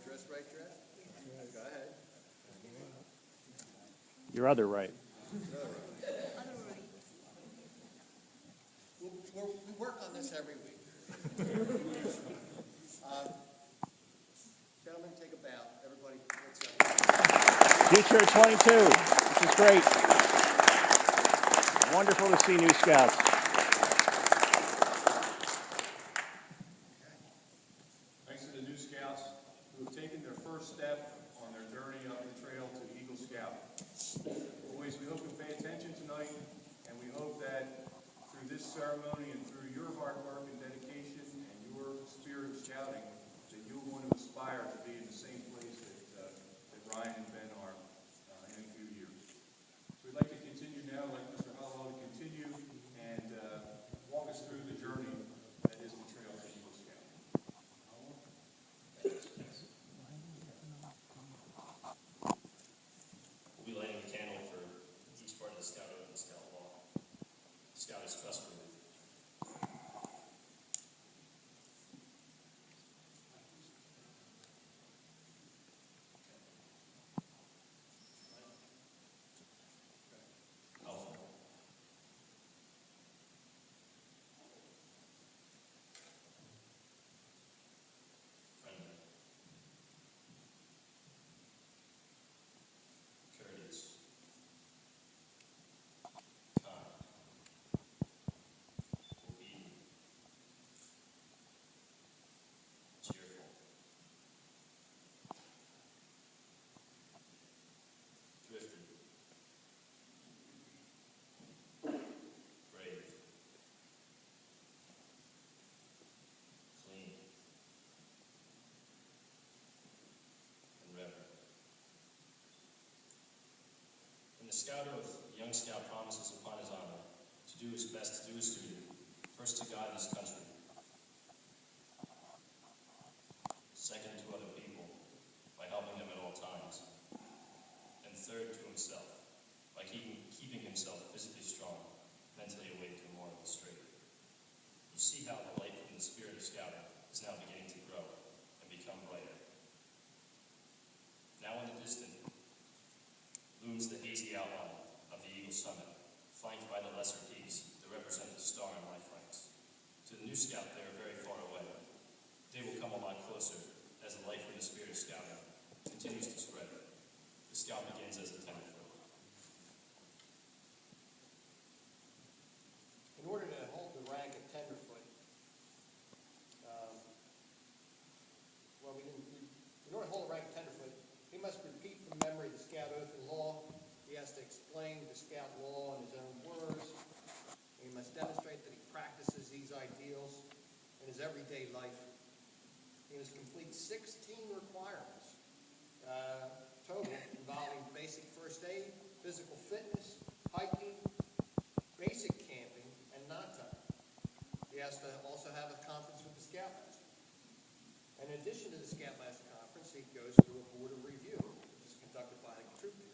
Dress right, dress? Go ahead. Your other right. We work on this every week. Gentlemen, take a bow. Everybody, let's go. Future 22. This is great. Wonderful to see new scouts. Thanks to the new scouts who have taken their first step on their journey up the trail to Eagle Scout. Boys, we hope you'll pay attention tonight, and we hope that through this ceremony and through your hard work and dedication and your spirit of scouting, that you'll want to aspire to be in the same place that Ryan and Ben are in a few years. So we'd like to continue now, like Mr. Hollow, to continue and walk us through the journey that is the trail to Eagle Scout. We'll be lighting the candle for each part of the Scout Oath and Scout Law. Scout is trustworthy. Alpha. Friendly. Courteous. Kind. Obedient. Cheerful. Thrifty. Brave. Clean. And reverent. In the Scout Oath, the young scout promises upon his honor to do his best to do his duty, first to God and his country, second to other people by helping them at all times, and third to himself by keeping himself physically strong, mentally awake, and morally straight. You see how the light from the spirit of scouting is now beginning to grow and become brighter. Now in the distance looms the hazy outline of the Eagle Summit, flanked by the lesser peaks that represent the star and life ranks. To the new scout, they are very far away. They will come a lot closer as the light from the spirit of scouting continues to spread. The scout begins as a tenderfoot. In order to hold the rank of tenderfoot, in order to hold the rank of tenderfoot, he must repeat from memory the Scout Oath and Law. He has to explain the Scout Law in his own words. He must demonstrate that he practices these ideals in his everyday life. He must complete 16 requirements, total, involving basic first aid, physical fitness, hiking, basic camping, and knot tying. He has to also have a conference with the Scoutmaster. And in addition to the Scoutmaster conference, he goes through a board of review, which is conducted by the troop committee.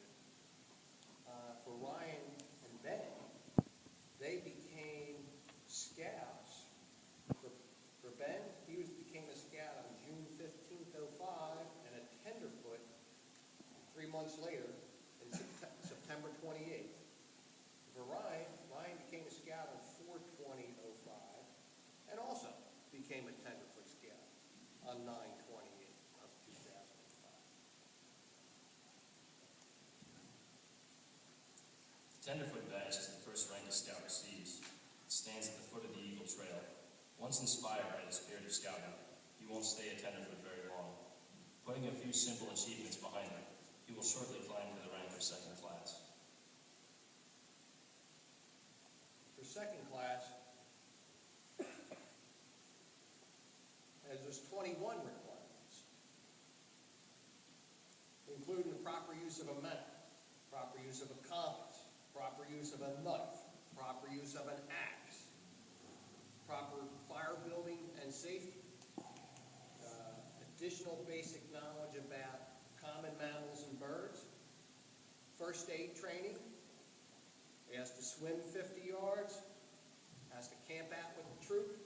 For Ryan and Ben, they became scouts. For Ben, he became a scout on June 15th, 05, and a tenderfoot 3 months later in September 28th. For Ryan became a scout on 4/20/05, and also became a tenderfoot scout on 9/28 of 2005. The tenderfoot badge is the first rank a scout receives. It stands at the foot of the Eagle Trail. Once inspired by the spirit of scouting, he won't stay a tenderfoot very long. Putting a few simple achievements behind him, he will shortly climb to the rank of second class. For second class, as there's 21 requirements, including the proper use of a map, proper use of a compass, proper use of a knife, proper use of an axe, proper fire building and safety, additional basic knowledge about common mammals and birds, first aid training. He has to swim 50 yards, has to camp out with the troop,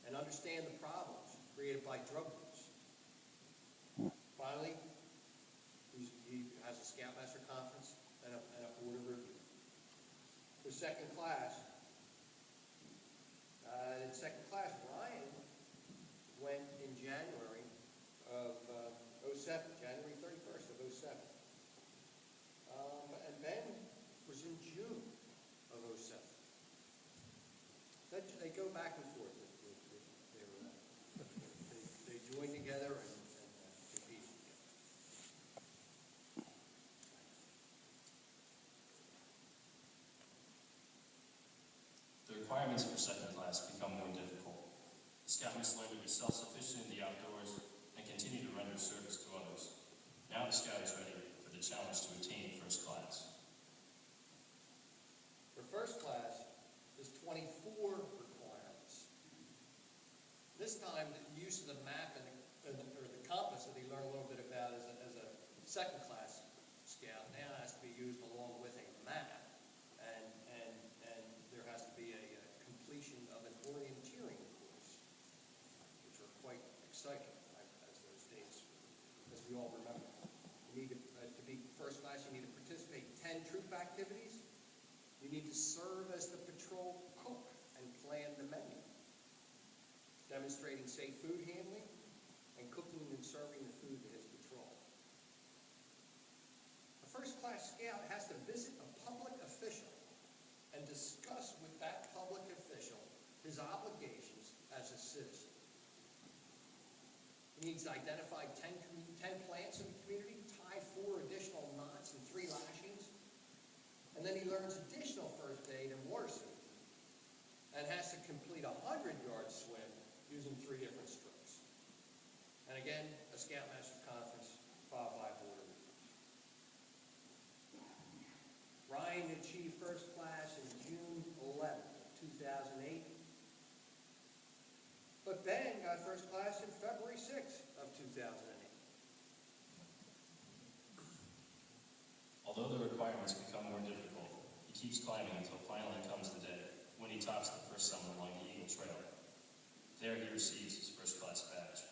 and understand the problems created by drug use. Scoutmaster Conference and a board of review. For second class, Ryan went in January of 07, January 31st of 07. And Ben was in June of 07. They go back and forth. They join together and compete together. The requirements for second class become more difficult. The Scout must learn to be self-sufficient in the outdoors and continue to render service to others. Now the Scout is ready for the challenge to attain first class. For first class, there's 24 requirements. This time, the use of the map or the compass that he learned a little bit about as a second class Scout now has to be used along with a map. And there has to be a completion of an orienteering course, which are quite exciting as those days, as we all remember. You need to be first class, you need to participate in 10 troop activities. You need to serve as the patrol cook and plan the menu, demonstrating safe food handling and cooking and serving the food to his patrol. A first-class Scout has to visit a public official and discuss with that public official his obligations as a citizen. He needs to identify 10 plants in the community, tie 4 additional knots and 3 lashings, and then he learns additional first aid and water safety, and has to complete a 100-yard swim using 3 different strokes. And again, a Scoutmaster Conference followed by board of reviews. Ryan achieved first class in June 11th of 2008, but Ben got first class in February 6th of 2008. Although the requirements become more difficult, he keeps climbing until finally comes the day when he tops the first summit along the Eagle Trail. There he receives his first class badge.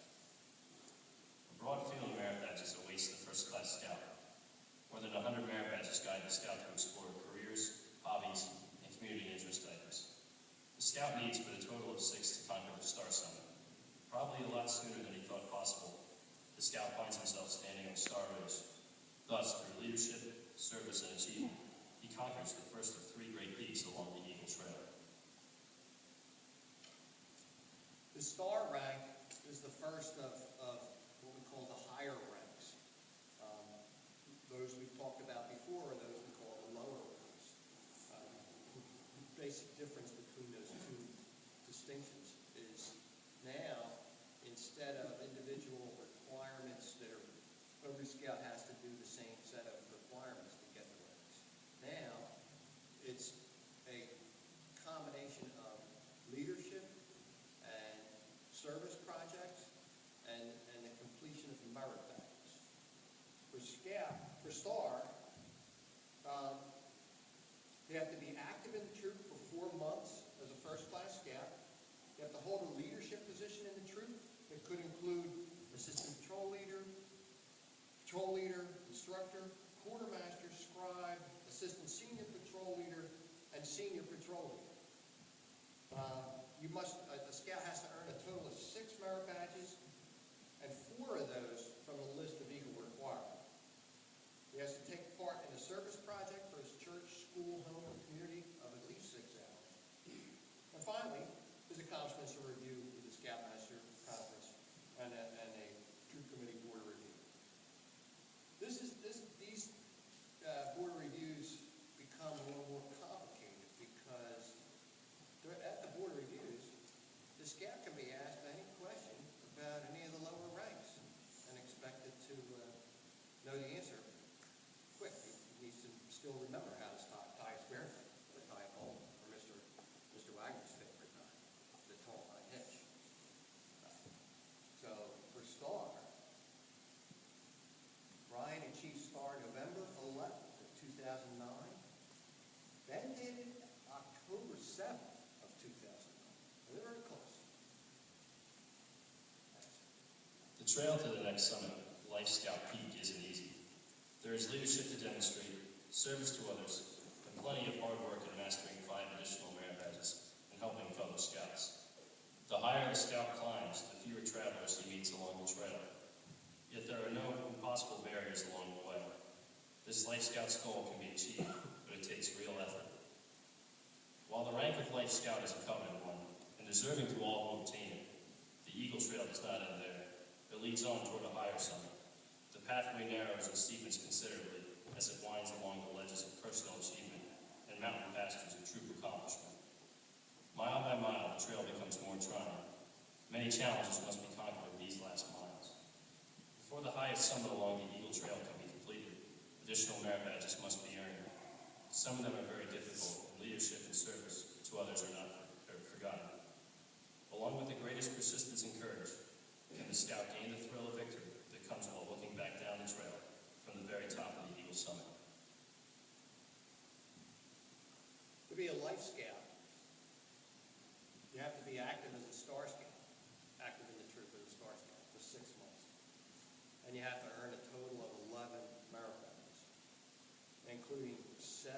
A broad field of merit badges awaits the first class Scout. More than 100 merit badges guide the Scout to explore careers, hobbies, and community interest items. The Scout needs but a total of 6 to conquer the Star Summit. Probably a lot sooner than he thought possible, the Scout finds himself standing on Star Ridge. Thus, through leadership, service, and achievement, he conquers the first of 3 great peaks along the Eagle Trail. The Star rank is the first of what we call the higher ranks. Those we've talked about before are those we call the lower ranks. The basic difference between those 2 distinctions is now, instead of individual requirements that are, every Scout has to do the same set of requirements to get the ranks. Now, it's a combination of leadership and service projects and the completion of merit badges. For Star, you have to be active in the troop for 4 months as a first-class Scout. You have to hold a leadership position in the troop. It could include assistant patrol leader, instructor, quartermaster, scribe, assistant senior patrol leader, and senior patrol leader. A Scout has to earn a total of 6 merit badges, and 4 of those from the list of Eagle requirement. He has to take part in a service project for his church, school, home, or community of at least 6 hours. And finally, his accomplishments are reviewed with the Scoutmaster Conference and a troop committee board of review. These board reviews become a little more complicated because at the board reviews, the Scout can be asked any question about any of the lower ranks and expected to know the answer quick. He needs to still remember how to tie a spear or tie a pole, or Mr. Wagner's favorite knot, the tall line hitch. So for Star, Ryan achieved Star November 11th of 2009. Ben did it October 7th of 2009. They're very close. The trail to the next summit, Life Scout Peak, isn't easy. There There is leadership to demonstrate, service to others, and plenty of hard work in mastering 5 additional merit badges and helping fellow scouts. The higher the scout climbs, the fewer travelers he meets along the trail. Yet there are no impossible barriers along the way. This Life Scout's goal can be achieved, but it takes real effort. While the rank of Life Scout is a coveted one, and deserving to all who obtain it, the Eagle Trail does not end there. It leads on toward a higher summit. The pathway narrows and steepens considerably as it winds along the ledges of personal achievement and mountain pastures of troop accomplishment. Mile by mile, the trail becomes more trying. Many challenges must be conquered in these last miles. Before the highest summit along the Eagle Trail can be completed, additional merit badges must be earned. Some of them are very difficult, and leadership and service to others are not forgotten. Along with the greatest persistence and courage, can the scout gain the thrill of victory that comes while looking back down the trail from the very top of the Eagle Summit. To be a Life Scout, you have to be active as a Star Scout, active in the troop as a Star Scout for 6 months. And you have to earn a total of 11 merit badges, including 7